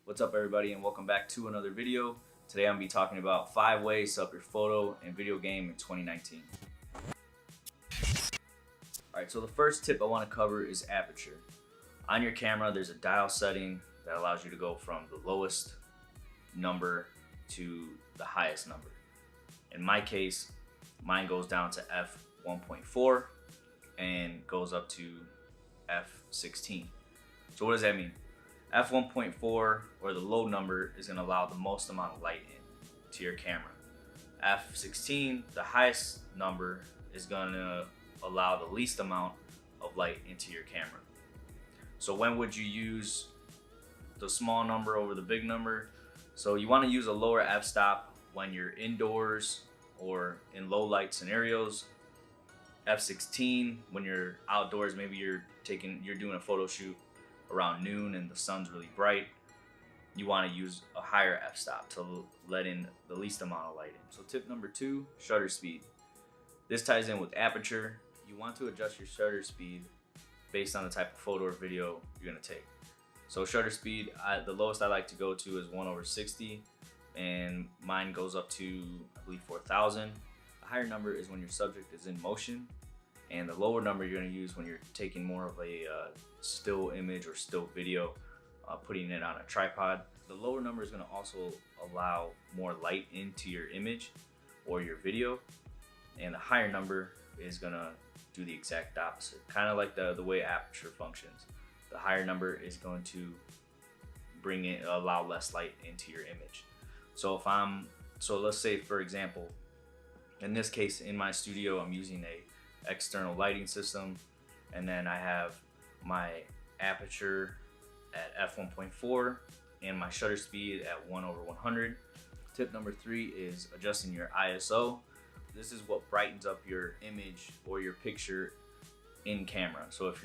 What's up everybody, and welcome back to another video. Today I'm going to be talking about 5 ways to up your photo and video game in 2019. Alright, so the first tip I want to cover is Aperture. On your camera there's a dial setting that allows you to go from the lowest number to the highest number. In my case, mine goes down to f1.4 and goes up to f16. So what does that mean? f1.4, or the low number, is going to allow the most amount of light in to your camera. f16, the highest number, is going to allow the least amount of light into your camera. So when would you use the small number over the big number? So you want to use a lower f-stop when you're indoors or in low light scenarios. f16 when you're outdoors, maybe you're doing a photo shoot around noon and the sun's really bright. You want to use a higher f-stop to let in the least amount of light in. So tip number 2, shutter speed. This ties in with aperture. You want to adjust your shutter speed based on the type of photo or video you're going to take. So shutter speed, the lowest I like to go to is 1/60, and mine goes up to, I believe, 4,000. A higher number is when your subject is in motion, and the lower number you're going to use when you're taking more of a still image or still video, putting it on a tripod. The lower number is going to also allow more light into your image or your video, and the higher number is going to do the exact opposite, kind of like the way aperture functions. The higher number is going to allow less light into your image. So let's say, for example, in this case, in my studio, I'm using a external lighting system, and then I have my aperture at f1.4 and my shutter speed at 1/100. Tip number 3 is adjusting your ISO. This is what brightens up your image or your picture in camera. So if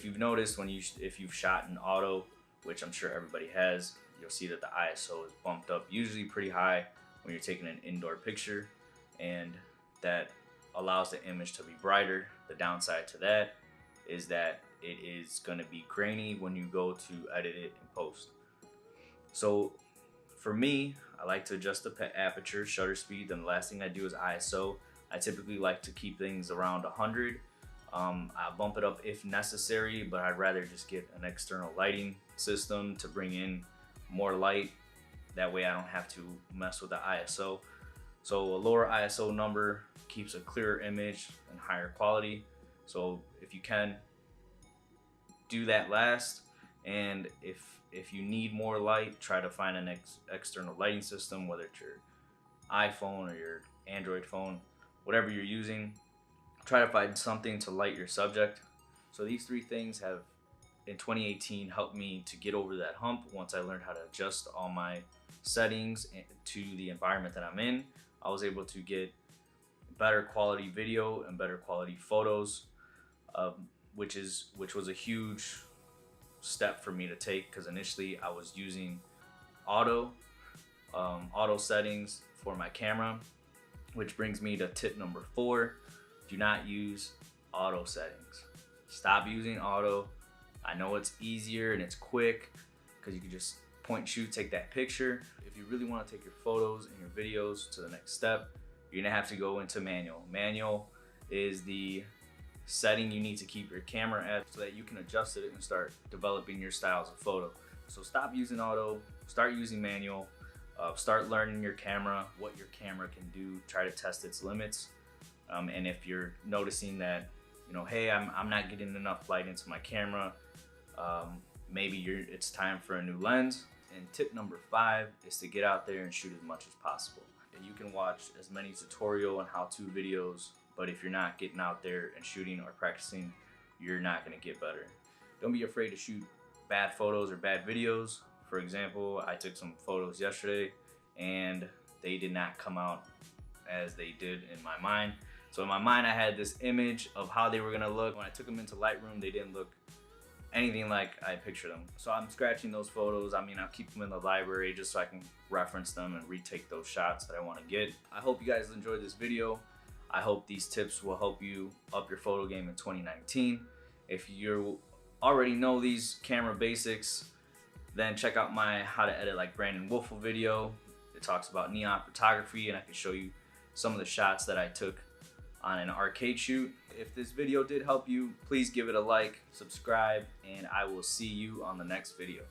you've noticed, if you've shot in auto, which I'm sure everybody has, you'll see that the ISO is bumped up usually pretty high when you're taking an indoor picture, and that allows the image to be brighter. The downside to that is that it is going to be grainy when you go to edit it in post. So for me, I like to adjust the aperture, shutter speed, then the last thing I do is ISO. I typically like to keep things around 100. I bump it up if necessary, but I'd rather just get an external lighting system to bring in more light. That way I don't have to mess with the ISO. So a lower ISO number keeps a clearer image and higher quality. So if you can, do that last. And if you need more light, try to find an external lighting system, whether it's your iPhone or your Android phone, whatever you're using. Try to find something to light your subject. So these 3 things have, in 2018, helped me to get over that hump. Once I learned how to adjust all my settings to the environment that I'm in, I was able to get better quality video and better quality photos, which was a huge step for me to take, because initially I was using auto settings for my camera, which brings me to tip number 4. Do not use auto settings. Stop using auto. I know it's easier and it's quick because you can just point and shoot, take that picture. If you really want to take your photos and your videos to the next step, you're gonna have to go into manual. Manual is the setting you need to keep your camera at so that you can adjust it and start developing your styles of photo. So stop using auto, start using manual, start learning your camera, what your camera can do, try to test its limits. And if you're noticing that, hey, I'm not getting enough light into my camera, maybe it's time for a new lens. And tip number 5 is to get out there and shoot as much as possible. And you can watch as many tutorial and how-to videos, but if you're not getting out there and shooting or practicing, you're not going to get better. Don't be afraid to shoot bad photos or bad videos. For example, I took some photos yesterday and they did not come out as they did in my mind. So in my mind, I had this image of how they were gonna look. When I took them into Lightroom, they didn't look anything like I pictured them. So I'm scratching those photos. I mean, I'll keep them in the library just so I can reference them and retake those shots that I wanna get. I hope you guys enjoyed this video. I hope these tips will help you up your photo game in 2019. If you already know these camera basics, Then check out my How to Edit Like Brandon Wolfel video. It talks about neon photography, and I can show you some of the shots that I took on an arcade shoot. If this video did help you, please give it a like, subscribe, and I will see you on the next video.